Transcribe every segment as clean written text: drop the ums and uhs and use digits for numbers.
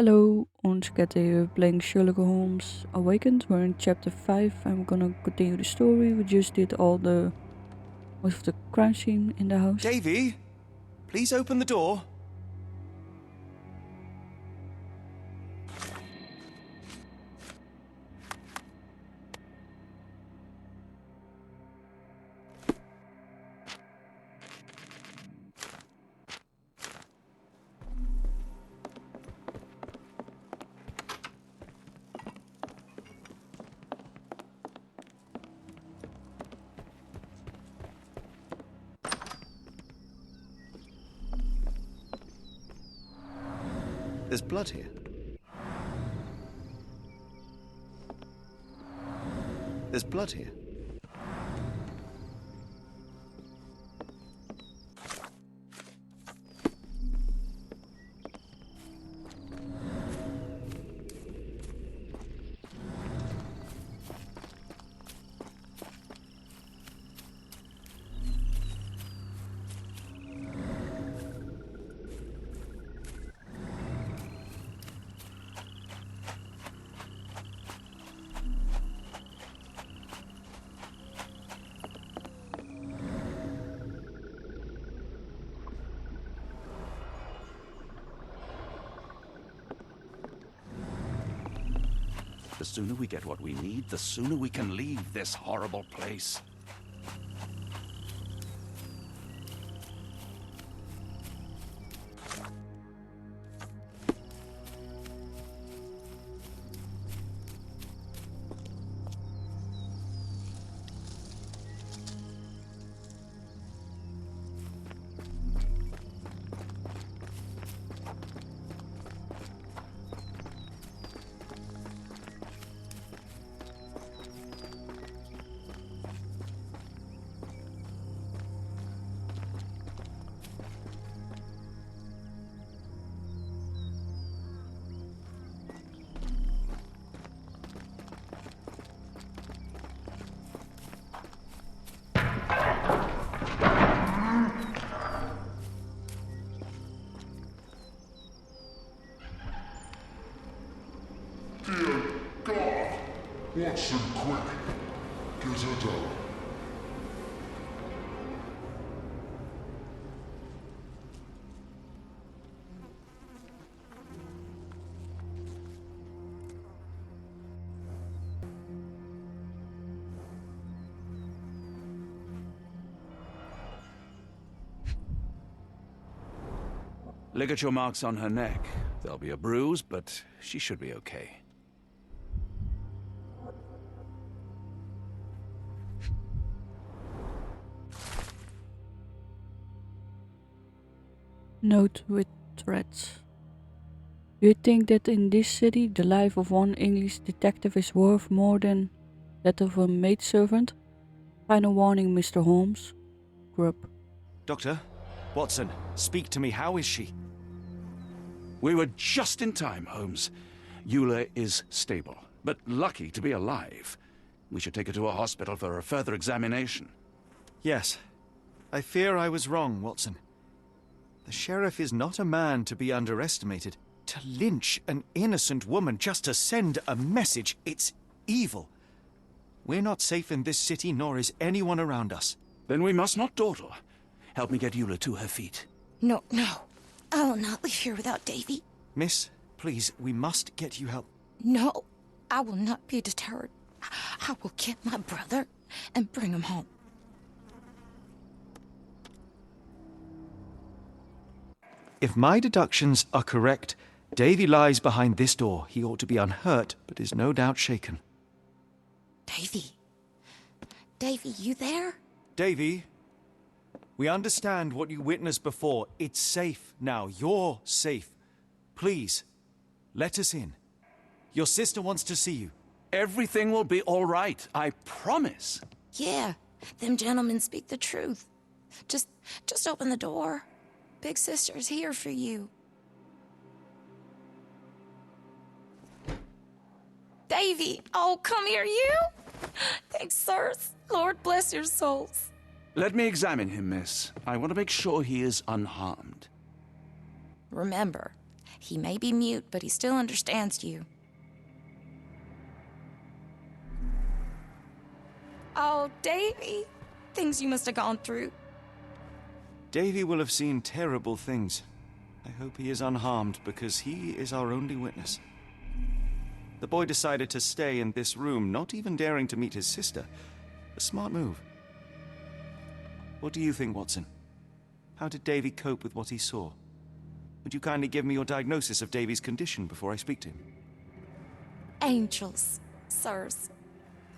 Hello, ons Cat here playing Sherlock Holmes Awakened. We're in chapter 5. I'm gonna continue the story. We just did most of the crime scene in the house. Davy, please open the door. There's blood here. There's blood here. The sooner we get what we need, the sooner we can leave this horrible place. Watson, quick! Get her down. Ligature marks on her neck. There'll be a bruise, but she should be okay. Note with threats. Do you think that in this city the life of one English detective is worth more than that of a maidservant? Final warning, Mr. Holmes. Grub. Doctor, Watson, speak to me. How is she? We were just in time, Holmes. Eula is stable, but lucky to be alive. We should take her to a hospital for a further examination. Yes. I fear I was wrong, Watson. The sheriff is not a man to be underestimated. To lynch an innocent woman just to send a message, it's evil. We're not safe in this city, nor is anyone around us. Then we must not dawdle. Help me get Eula to her feet. No. I will not leave here without Davy. Miss, please, we must get you help. No, I will not be deterred. I will get my brother and bring him home. If my deductions are correct, Davy lies behind this door. He ought to be unhurt, but is no doubt shaken. Davy, you there? Davy, we understand what you witnessed before. It's safe now. You're safe. Please, let us in. Your sister wants to see you. Everything will be all right, I promise. Yeah, them gentlemen speak the truth. Just open the door. Big sister's here for you. Davy, oh, come here, you! Thanks, sirs. Lord bless your souls. Let me examine him, miss. I want to make sure he is unharmed. Remember, He may be mute, but he still understands you. Oh, Davy. Things you must have gone through. Davy will have seen terrible things. I hope he is unharmed, because he is our only witness. The boy decided to stay in this room, not even daring to meet his sister. A smart move. What do you think, Watson? How did Davy cope with what he saw? Would you kindly give me your diagnosis of Davy's condition before I speak to him? Angels, sirs.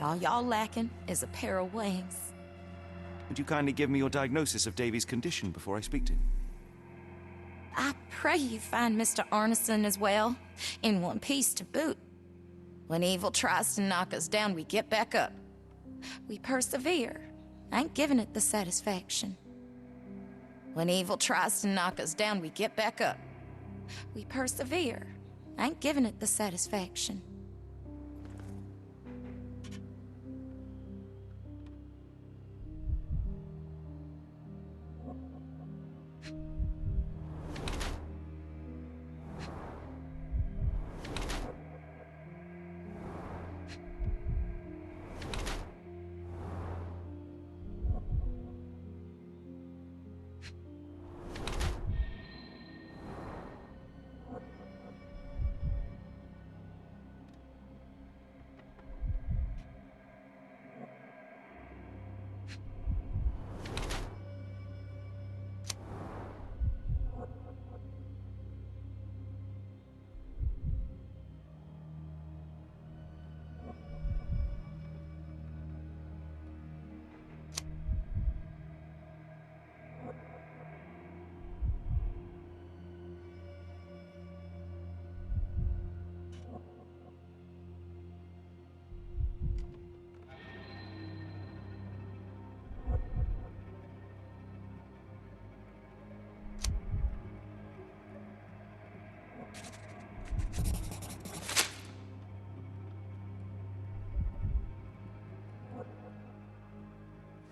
All y'all lacking is a pair of wings. Would you kindly give me your diagnosis of Davy's condition before I speak to him? I pray you find Mr. Arneson as well, in one piece to boot. When evil tries to knock us down, we get back up. We persevere. Ain't giving it the satisfaction. When evil tries to knock us down, we get back up. We persevere. Ain't giving it the satisfaction.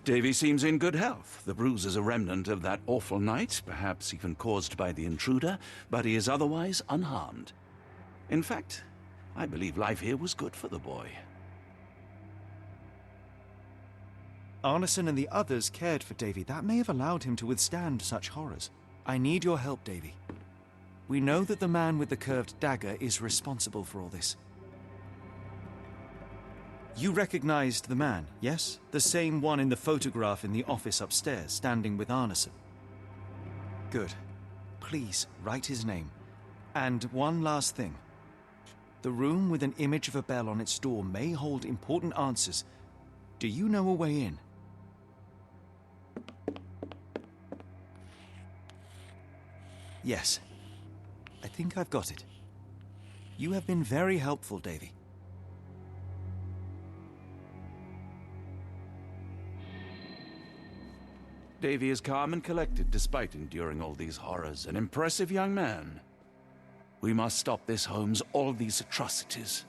Davy seems in good health. The bruise is a remnant of that awful night, perhaps even caused by the intruder, but he is otherwise unharmed. In fact, I believe life here was good for the boy. Arneson and the others cared for Davy. That may have allowed him to withstand such horrors. I need your help, Davy. We know that the man with the curved dagger is responsible for all this. You recognized the man, yes? The same one in the photograph in the office upstairs, standing with Arneson. Good. Please, write his name. And one last thing. The room with an image of a bell on its door may hold important answers. Do you know a way in? Yes. I think I've got it. You have been very helpful, Davy. Davy is calm and collected despite enduring all these horrors. An impressive young man. We must stop this, Holmes, all these atrocities.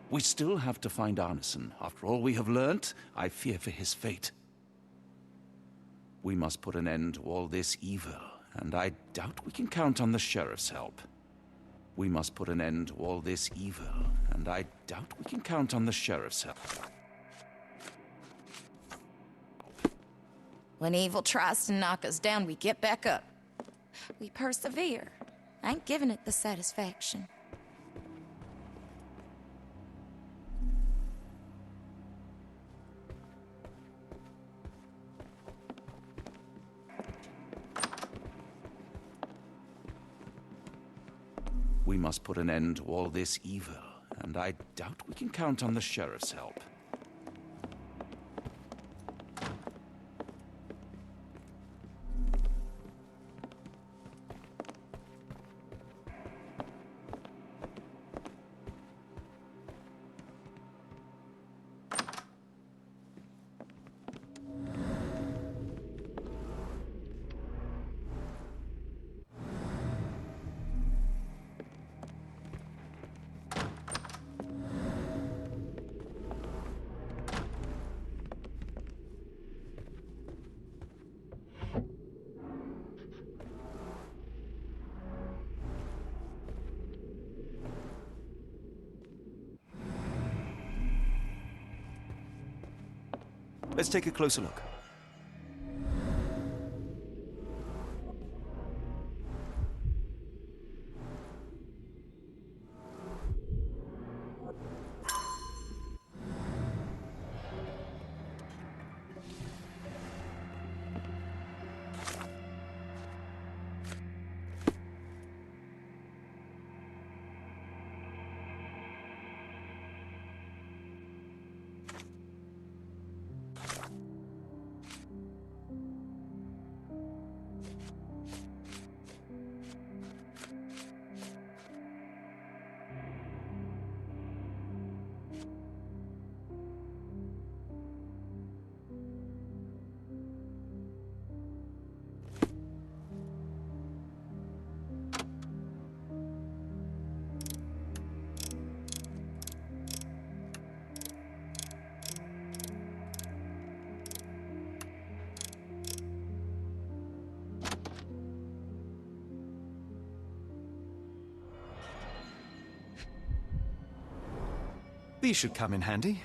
We still have to find Arneson. After all we have learnt, I fear for his fate. We must put an end to all this evil, and I doubt we can count on the sheriff's help. We must put an end to all this evil, and I doubt we can count on the sheriff's help. When evil tries to knock us down, we get back up. We persevere. Ain't giving it the satisfaction. We must put an end to all this evil, and I doubt we can count on the sheriff's help. Let's take a closer look. These should come in handy.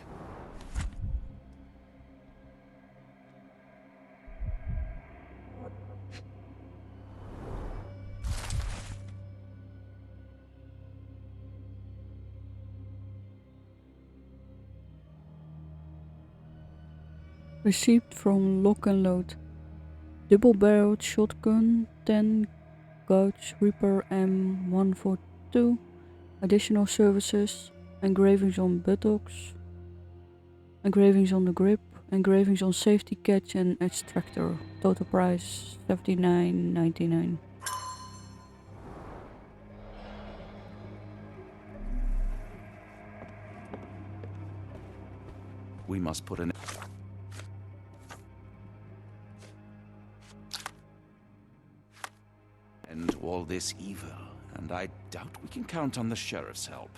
Received from Lock and Load. Double-barreled shotgun, 10 gauge Reaper M142. Additional services. Engravings on buttocks. Engravings on the grip. Engravings on safety catch and extractor. Total price $79.99. We must put an end to all this evil, and I doubt we can count on the sheriff's help.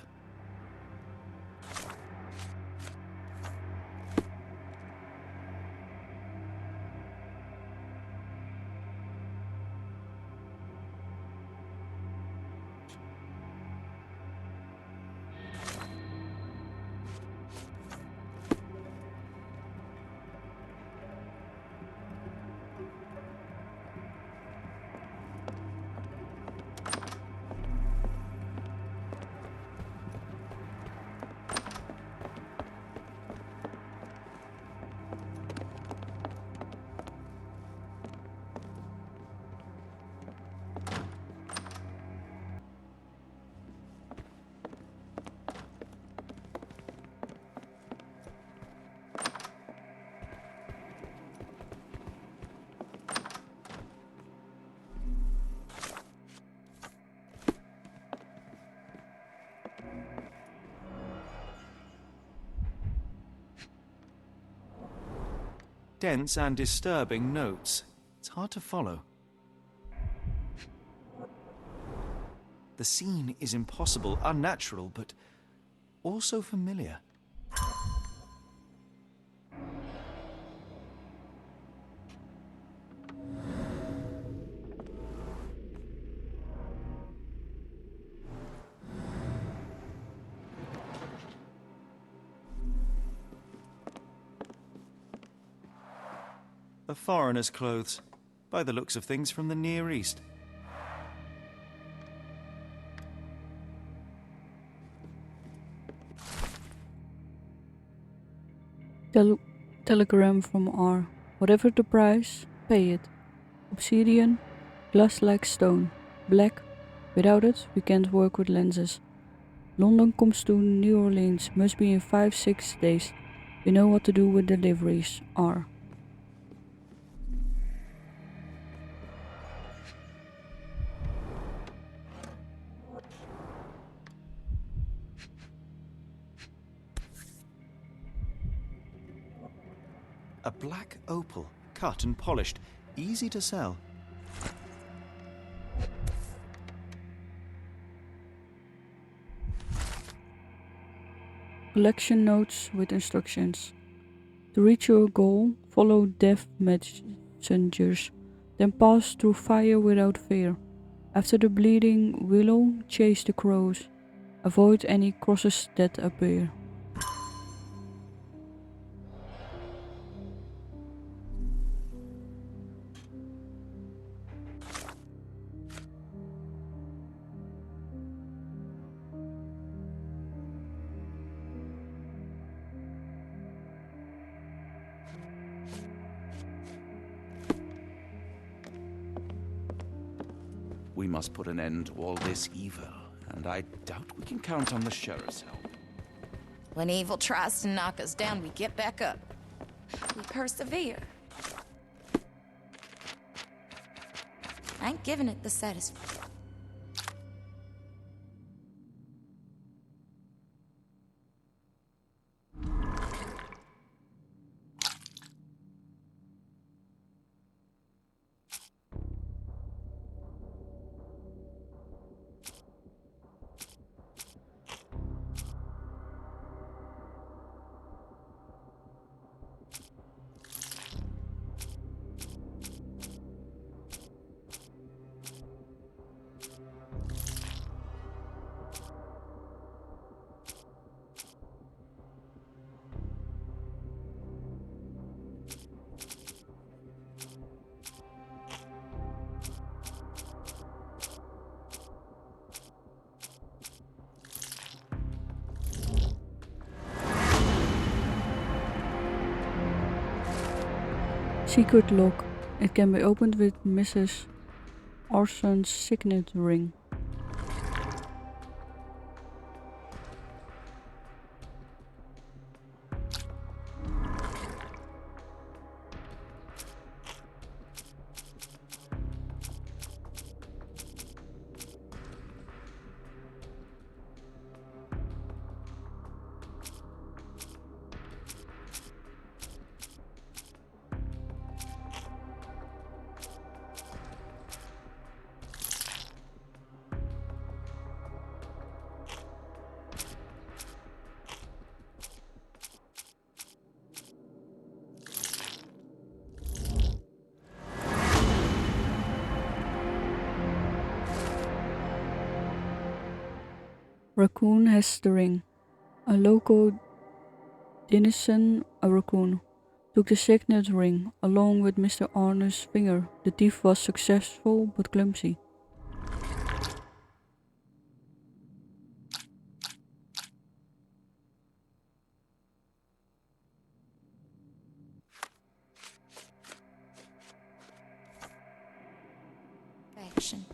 Dense and disturbing notes. It's hard to follow. The scene is impossible, unnatural, but also familiar. A foreigner's clothes, by the looks of things from the Near East. Telegram from R. Whatever the price, pay it. Obsidian, glass like stone. Black. Without it, we can't work with lenses. London comes to New Orleans, must be in 5-6 days. We know what to do with deliveries. R. A black opal, cut and polished, easy to sell. Collection notes with instructions. To reach your goal, follow death messengers, then pass through fire without fear. After the bleeding willow, chase the crows. Avoid any crosses that appear. we must put an end to all this evil, and I doubt we can count on the sheriff's help. When evil tries to knock us down, we get back up. We persevere. I ain't giving it the satisfaction. Secret lock. It can be opened with Mrs. Orson's signet ring. Raccoon has the ring. A local denizen, a raccoon, took the signet ring along with Mr. Arno's finger. The thief was successful but clumsy. Action.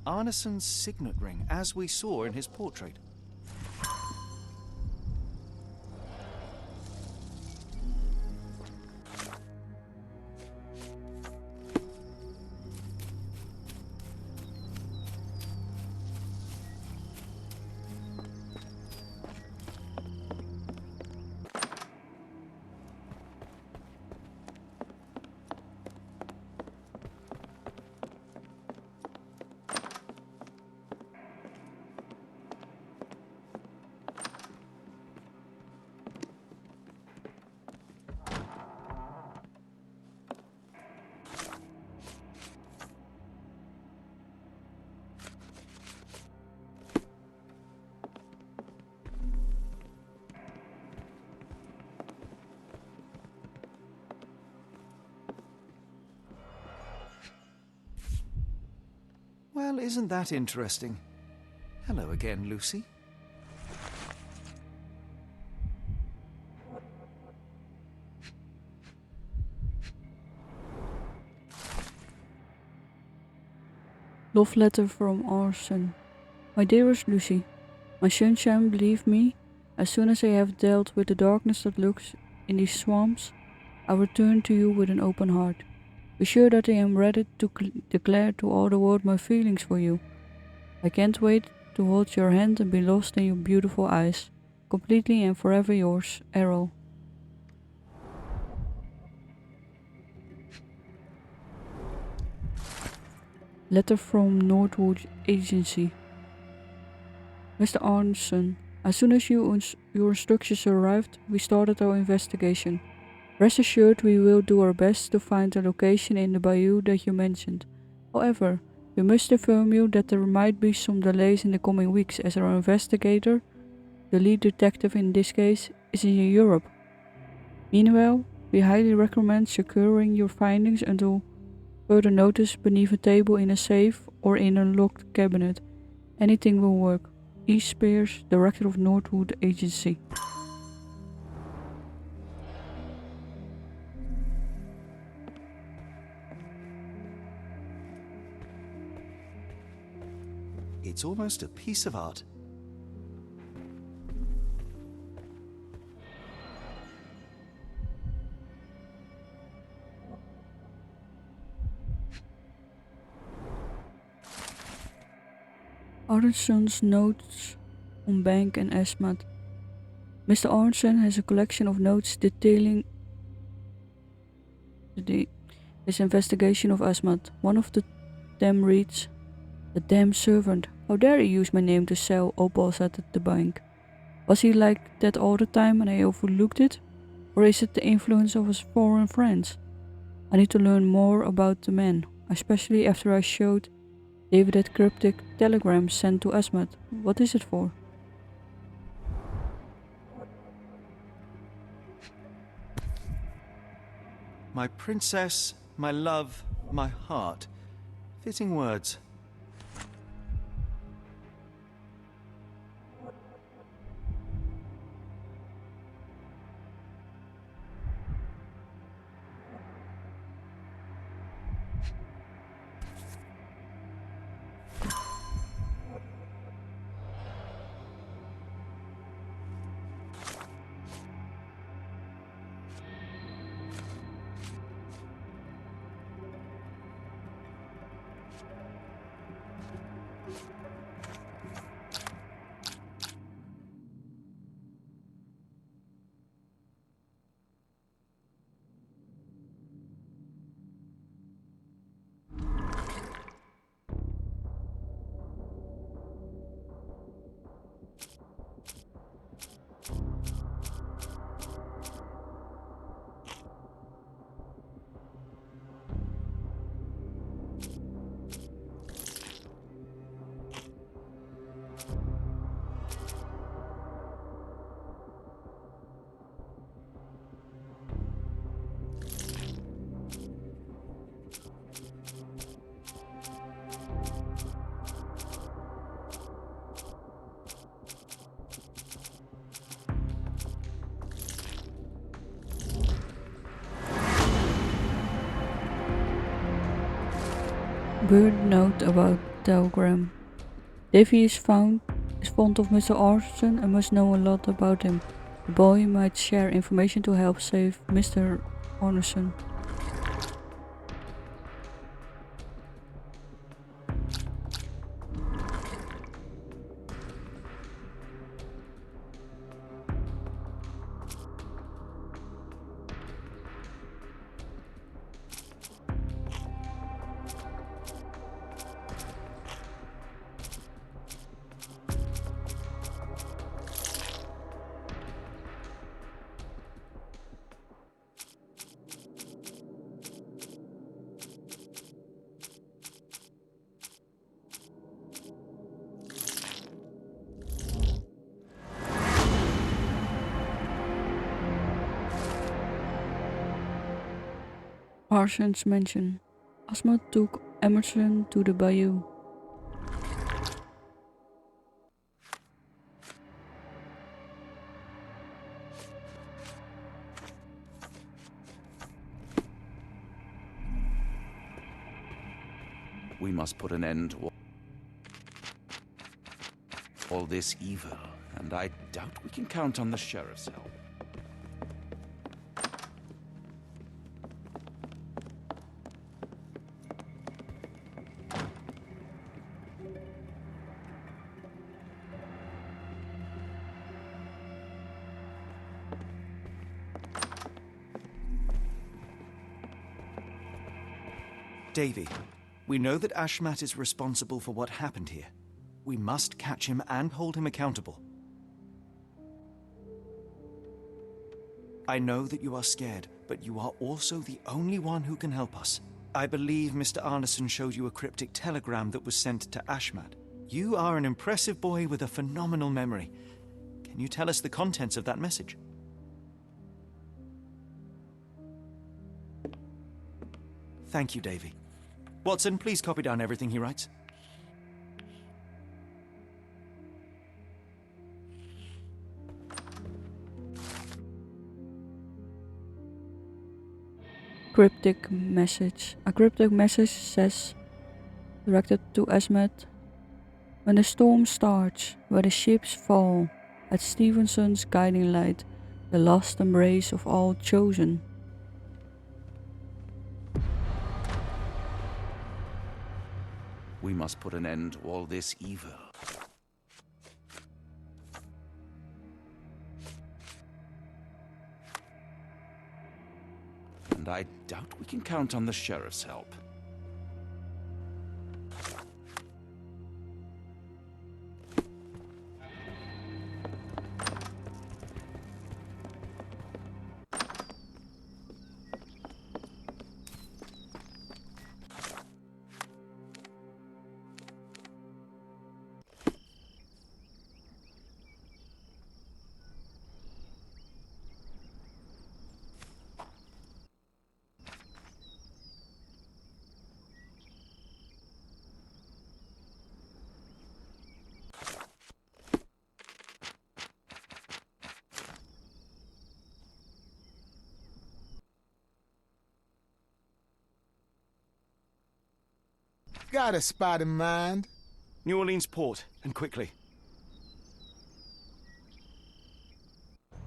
Arneson's signet ring, as we saw in his portrait. Well, isn't that interesting? Hello again, Lucy. Love letter from our son. My dearest Lucy, my sunshine, believe me, as soon as I have dealt with the darkness that lurks in these swamps, I return to you with an open heart. Be sure that I am ready to declare to all the world my feelings for you. I can't wait to hold your hand and be lost in your beautiful eyes. Completely and forever yours, Errol. Letter from Northwood Agency. Mr. Arneson, as soon as your instructions arrived, we started our investigation. Rest assured we will do our best to find a location in the bayou that you mentioned. However, we must inform you that there might be some delays in the coming weeks as our investigator, the lead detective in this case, is in Europe. Meanwhile, we highly recommend securing your findings until further notice beneath a table in a safe or in a locked cabinet. Anything will work. E. Spears, Director of Northwood Agency. It's almost a piece of art. Arneson's notes on Bank and Asmat. Mr. Arneson has a collection of notes detailing his investigation of Asmat. One of them reads, "The damn servant. How dare he use my name to sell opals at the bank? Was he like that all the time and I overlooked it? Or is it the influence of his foreign friends? I need to learn more about the man, especially after I showed David that cryptic telegram sent to Asmat. What is it for?" My princess, my love, my heart. Fitting words. Bird note about telegram. Davy is fond of Mr. Arneson and must know a lot about him. The boy might share information to help save Mr. Arneson. Parsons mention. Asma took Emerson to the bayou. must put an end to all this evil, and I doubt we can count on the sheriff's help. Davy, we know that Ashmat is responsible for what happened here. We must catch him and hold him accountable. I know that you are scared, but you are also the only one who can help us. I believe Mr. Arneson showed you a cryptic telegram that was sent to Ashmat. You are an impressive boy with a phenomenal memory. Can you tell us the contents of that message? Thank you, Davy. Watson, please copy down everything he writes. Cryptic message. A cryptic message says, directed to Ashmat, when the storm starts, where the ships fall, at Stevenson's guiding light, the last embrace of all chosen. We must put an end to all this evil. And I doubt we can count on the sheriff's help. Got a spot in mind? New Orleans port, and quickly.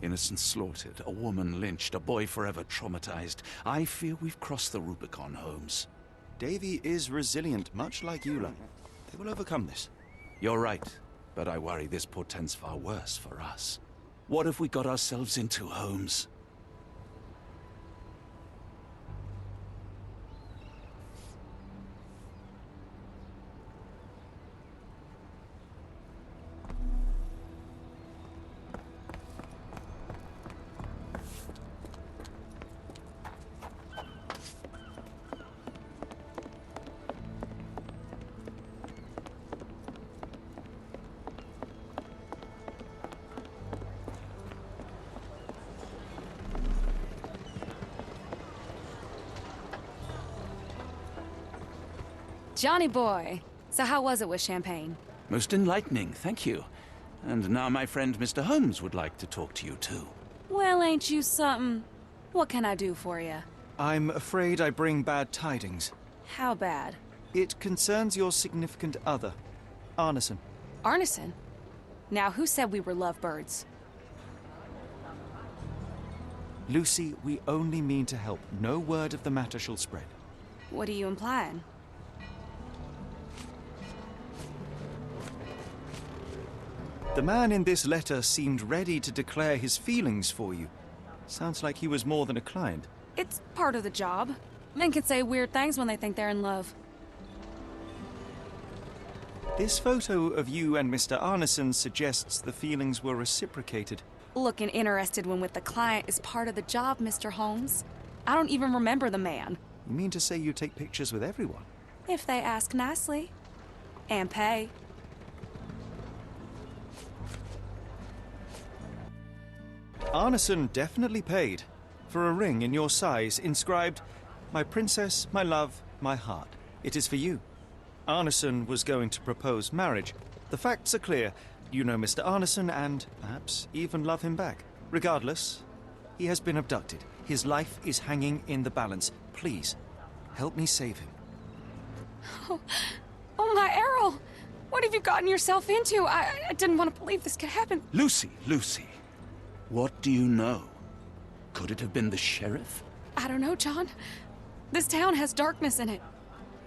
Innocents slaughtered, a woman lynched, a boy forever traumatized. I fear we've crossed the Rubicon, Holmes. Davy is resilient, much like Eula. They will overcome this. You're right, but I worry this portends far worse for us. What have we got ourselves into, Holmes? Johnny boy, so how was it with Champagne? Most enlightening, thank you. And now my friend Mr. Holmes would like to talk to you too. Well, ain't you something? What can I do for you? I'm afraid I bring bad tidings. How bad? It concerns your significant other, Arneson. Arneson? Now, who said we were lovebirds? Lucy, we only mean to help. No word of the matter shall spread. What are you implying? The man in this letter seemed ready to declare his feelings for you. Sounds like he was more than a client. It's part of the job. Men can say weird things when they think they're in love. This photo of you and Mr. Arneson suggests the feelings were reciprocated. Looking interested when with the client is part of the job, Mr. Holmes. I don't even remember the man. You mean to say you take pictures with everyone? If they ask nicely. And pay. Arneson definitely paid for a ring in your size inscribed, "My princess, my love, my heart. It is for you." Arneson was going to propose marriage. The facts are clear. You know Mr. Arneson and, perhaps, even love him back. Regardless, he has been abducted. His life is hanging in the balance. Please, help me save him. My Errol! What have you gotten yourself into? I didn't want to believe this could happen. Lucy, Lucy, what do you know? Could it have been the sheriff? I don't know, John. This town has darkness in it.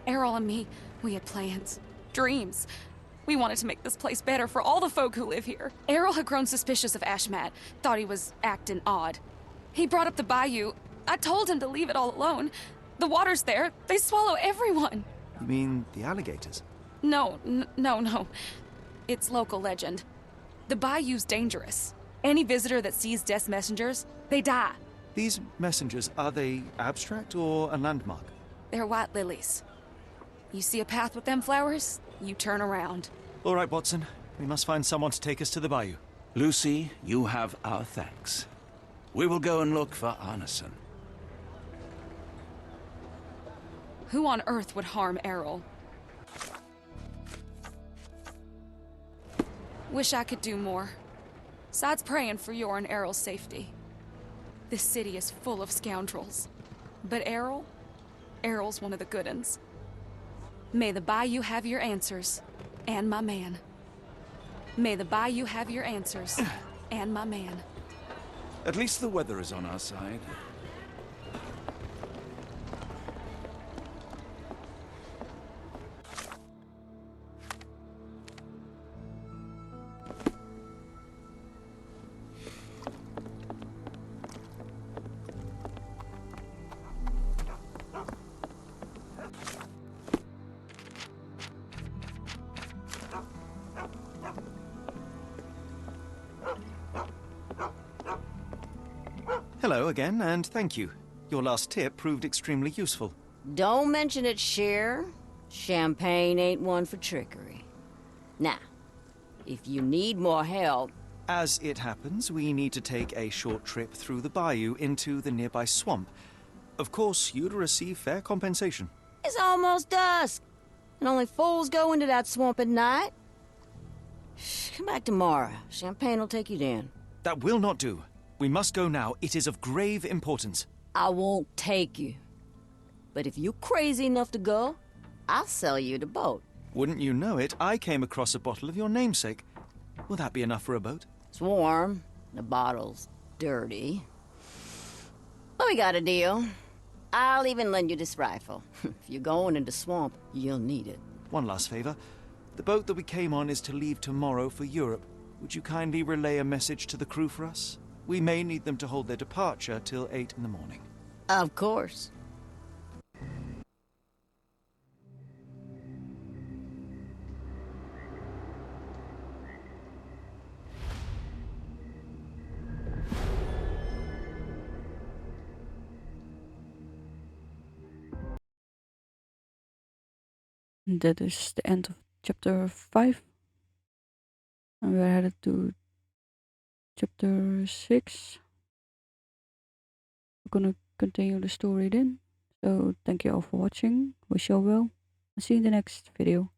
Errol and me, we had plans, dreams. We wanted to make this place better for all the folk who live here. Errol had grown suspicious of Ashmat, thought he was acting odd. He brought up the bayou. I told him to leave it all alone. The water's there. They swallow everyone. You mean the alligators? No. It's local legend. The bayou's dangerous. Any visitor that sees Death's messengers, they die. These messengers, are they abstract or a landmark? They're white lilies. You see a path with them flowers, you turn around. All right, Watson. We must find someone to take us to the bayou. Lucy, you have our thanks. We will go and look for Arneson. Who on earth would harm Errol? Wish I could do more. Besides praying for your and Errol's safety. This city is full of scoundrels. But Errol's one of the good uns. May the bayou have your answers, and my man. May the bayou have your answers, and my man. At least the weather is on our side. Hello again, and thank you. Your last tip proved extremely useful. Don't mention it, Cher. Champagne ain't one for trickery. Now, if you need more help... As it happens, we need to take a short trip through the bayou into the nearby swamp. Of course, you'd receive fair compensation. It's almost dusk, and only fools go into that swamp at night. Come back tomorrow. Champagne will take you down. That will not do. We must go now. It is of grave importance. I won't take you. But if you're crazy enough to go, I'll sell you the boat. Wouldn't you know it, I came across a bottle of your namesake. Will that be enough for a boat? It's warm. The bottle's dirty. But we got a deal. I'll even lend you this rifle. If you're going into swamp, you'll need it. One last favor. The boat that we came on is to leave tomorrow for Europe. Would you kindly relay a message to the crew for us? We may need them to hold their departure till 8 in the morning. Of course. That is the end of chapter 5. And we're headed to chapter 6. We're gonna continue the story then. So thank you all for watching. Wish you all well. And see you in the next video.